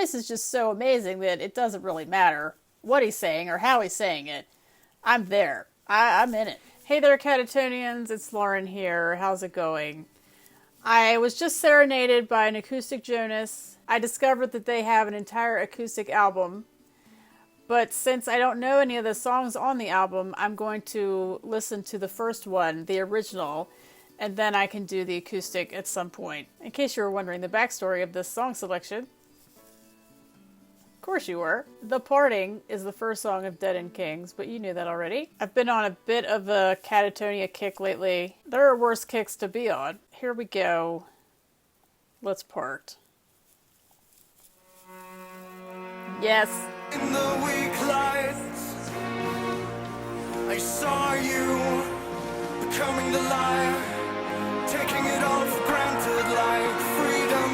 voice is just so amazing that it doesn't really matter what he's saying or how he's saying it. I'm there. I'm in it. Hey there, Katatonians. It's Lauren here. How's it going? I was just serenaded by an acoustic Jonas. I discovered that they have an entire acoustic album. But since I don't know any of the songs on the album, I'm going to listen to the first one, the original, and then I can do the acoustic at some point. In case you were wondering the backstory of this song selection. Of course you were. The Parting is the first song of Dead End Kings, but you knew that already. I've been on a bit of a Katatonia kick lately. There are worse kicks to be on. Here we go. Let's part. Yes. In the weak lights, I saw you becoming the liar, taking it all for granted like freedom.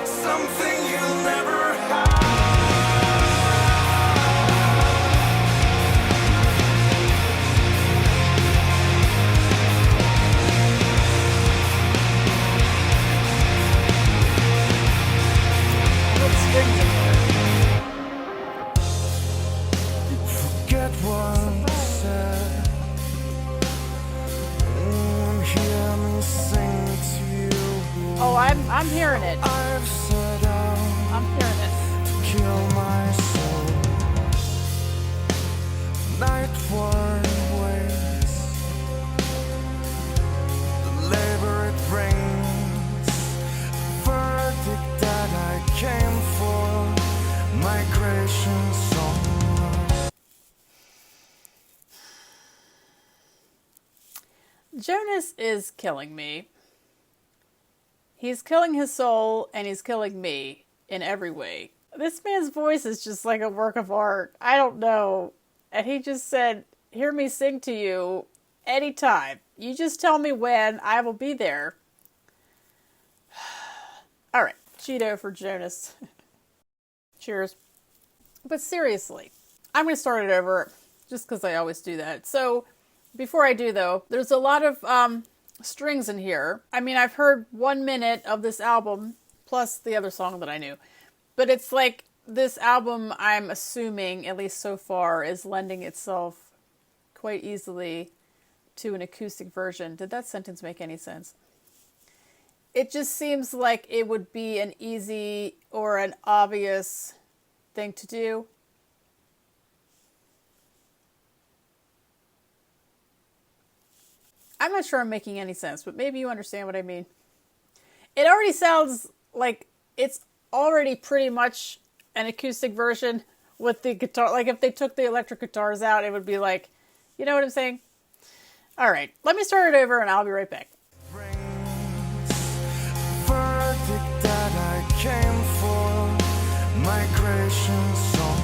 It's something you'll never have. Forget what I said. Hear me sing to you. Oh, I'm hearing it. I've set out I'm hearing it. to kill my soul. Night-worn ways, the labor it brings, the verdict that I came for, migration song. Jonas is killing me. He's killing his soul, and he's killing me in every way. This man's voice is just like a work of art. I don't know. And he just said, hear me sing to you anytime. You just tell me when, I will be there. Alright, Cheeto for Jonas. Cheers. But seriously, I'm going to start it over, just because I always do that. So, before I do though, there's a lot of strings in here. I mean, I've heard 1 minute of this album, plus the other song that I knew. But it's like, this album, I'm assuming, at least so far, is lending itself quite easily to an acoustic version. Did that sentence make any sense? It just seems like it would be an easy or an obvious thing to do. I'm not sure I'm making any sense, but maybe you understand what I mean. It already sounds like it's already pretty much an acoustic version with the guitar. Like if they took the electric guitars out, it would be like, you know what I'm saying? All right, let me start it over and I'll be right back. Verdict that I came for, migration song,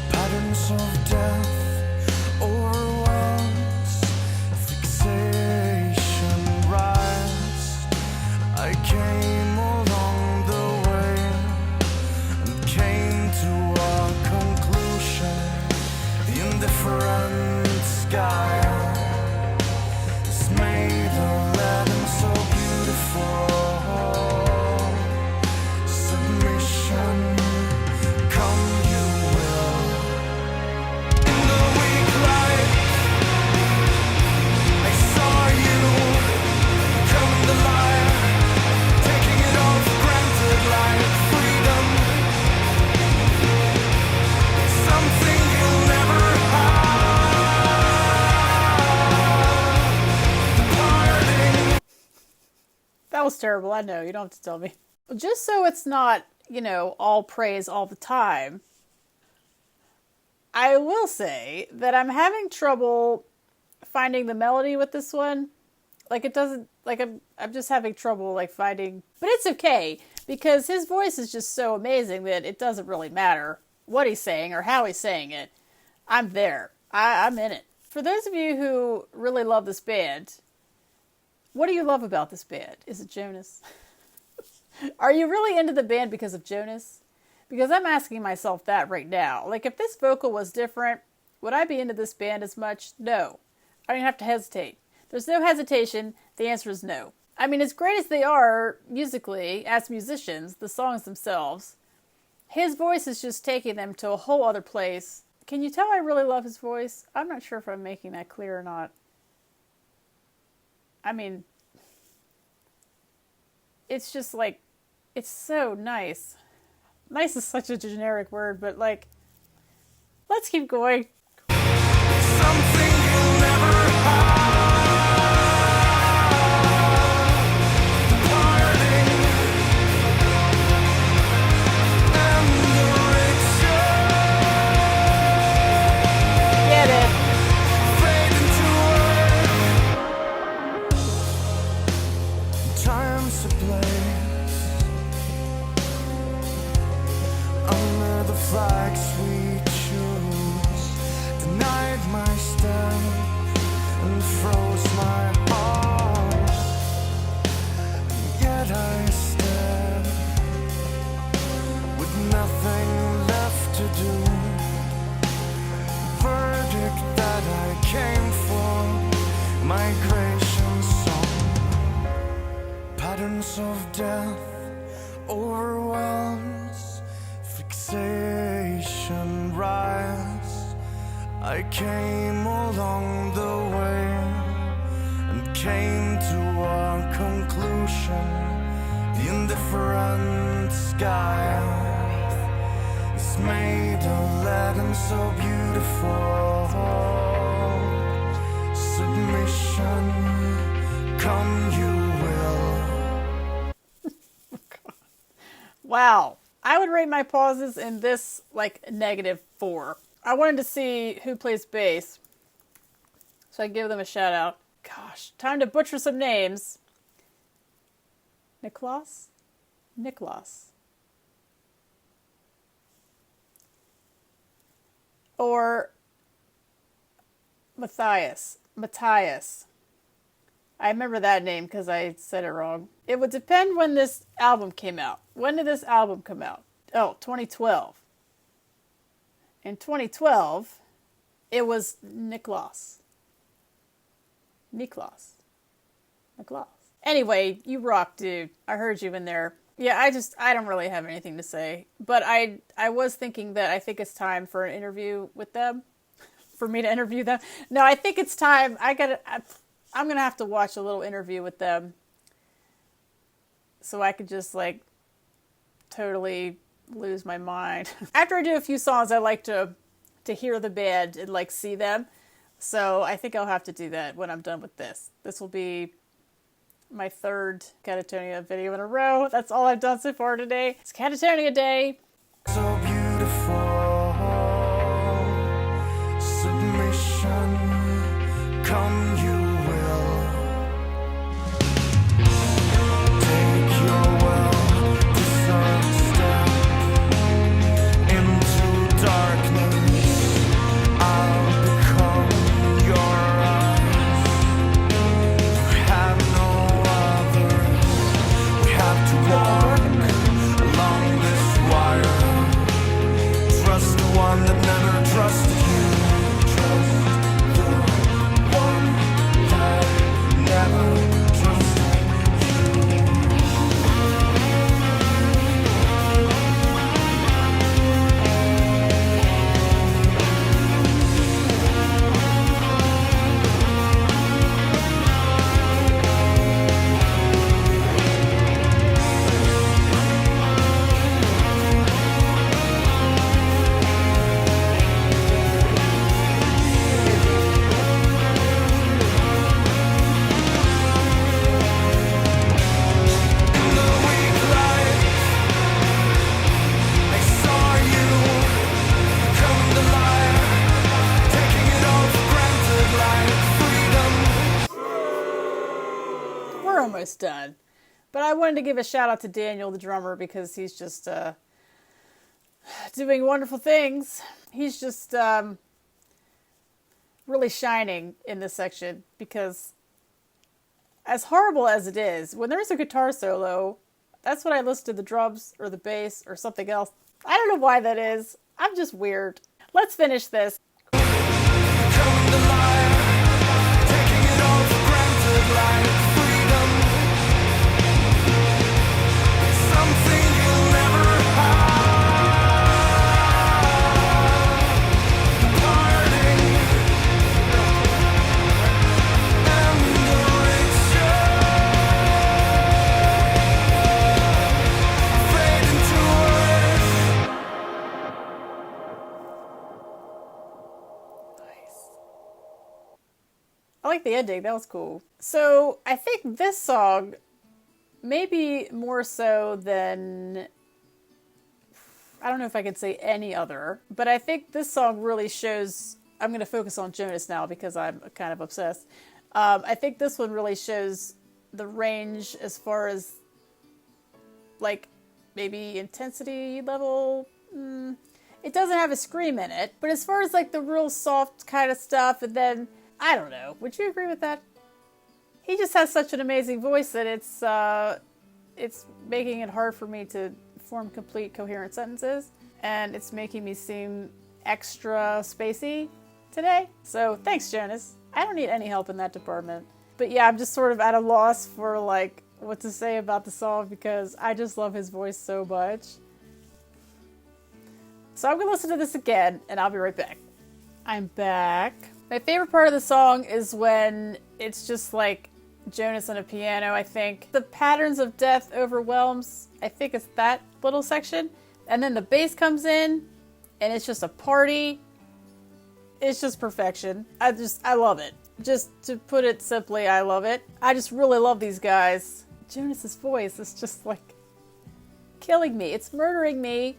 patterns of death, overwhelms, fixation rise. I came along the way and came to a conclusion. The indifferent sky is made of lead so beautiful. Submission, come you will. In the weak light, I saw you becoming the liar, taking it all for granted like freedom. It's something you'll never have. That was terrible, I know, you don't have to tell me. Just so it's not, you know, all praise all the time, I will say that I'm having trouble finding the melody with this one. Like it doesn't, like I'm just having trouble like finding, but it's okay because his voice is just so amazing that it doesn't really matter what he's saying or how he's saying it. I'm there. I'm in it. For those of you who really love this band, what do you love about this band? Is it Jonas? Are you really into the band because of Jonas? Because I'm asking myself that right now. Like, if this vocal was different, would I be into this band as much? No. I don't even have to hesitate. There's no hesitation. The answer is no. I mean, as great as they are musically, as musicians, the songs themselves, his voice is just taking them to a whole other place. Can you tell I really love his voice? I'm not sure if I'm making that clear or not. I mean, it's just like, it's so nice. Nice is such a generic word, but like, let's keep going. Something you'll never Get it. fade into time's a place under the flags we choose, denied my step and froze my heart, and yet I stand with nothing left to do. Verdict that I came for, migration song, patterns of death, overwhelms, fixation rise. I came along the way and came to a conclusion. The indifferent sky is made of lead and so beautiful. Submission, come you will. Wow. I would rate my pauses in this like -4. I wanted to see who plays bass, so I give them a shout out. Gosh, time to butcher some names. Niklas? Or Matthias. I remember that name because I said it wrong. It would depend when this album came out. When did this album come out? Oh, 2012. In 2012, it was Niklas. Anyway, you rock, dude. I heard you in there. Yeah, I don't really have anything to say. But I was thinking that I think it's time for an interview with them. For me to interview them. No, I think it's time. I'm going to have to watch a little interview with them. So I could just, like, totally lose my mind. After I do a few songs, I like to hear the band and, like, see them. So I think I'll have to do that when I'm done with this. This will be my third Katatonia video in a row. That's all I've done so far today. It's Katatonia Day. So beautiful. Submission, come you will. Take your well-deserved step into darkness. I'll become your eyes. We have no other. We have to walk along this wire. Trust the one that never trusted you. Trust the one that never trusted you. In the weak light, I saw you become the liar, taking it all for granted like freedom. We're almost done. But I wanted to give a shout out to Daniel, the drummer, because he's just doing wonderful things. He's just really shining in this section because as horrible as it is, when there's a guitar solo, that's when I listen to the drums or the bass or something else. I don't know why that is. I'm just weird. Let's finish this. Becoming the liar, taking it all for granted like freedom. like the ending. That was cool. So I think this song, maybe more so than, I don't know if I could say any other, but I think this song really shows, I'm going to focus on Jonas now because I'm kind of obsessed. I think this one really shows the range as far as, like, maybe intensity level. It doesn't have a scream in it, but as far as, like, the real soft kind of stuff, and then, I don't know. Would you agree with that? He just has such an amazing voice that it's making it hard for me to form complete coherent sentences, and it's making me seem extra spacey today. So thanks, Jonas. I don't need any help in that department. But yeah, I'm just sort of at a loss for like what to say about the song because I just love his voice so much. So I'm gonna listen to this again and I'll be right back. I'm back. My favorite part of the song is when it's just like Jonas on a piano, I think. The patterns of death overwhelms, I think it's that little section. And then the bass comes in and it's just a party. It's just perfection. I love it. Just to put it simply, I love it. I just really love these guys. Jonas's voice is just like killing me. It's murdering me.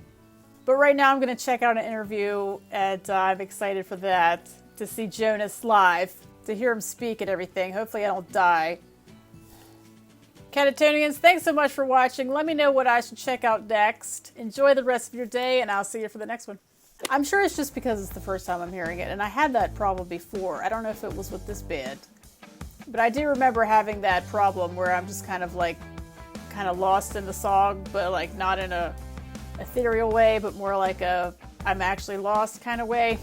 But right now I'm going to check out an interview and I'm excited for that. To see Jonas live. To hear him speak and everything. Hopefully I don't die. Katatonians, thanks so much for watching. Let me know what I should check out next. Enjoy the rest of your day and I'll see you for the next one. I'm sure it's just because it's the first time I'm hearing it, and I had that problem before. I don't know if it was with this band, but I do remember having that problem where I'm just kind of lost in the song, but like not in a ethereal way, but more like a I'm actually lost kind of way.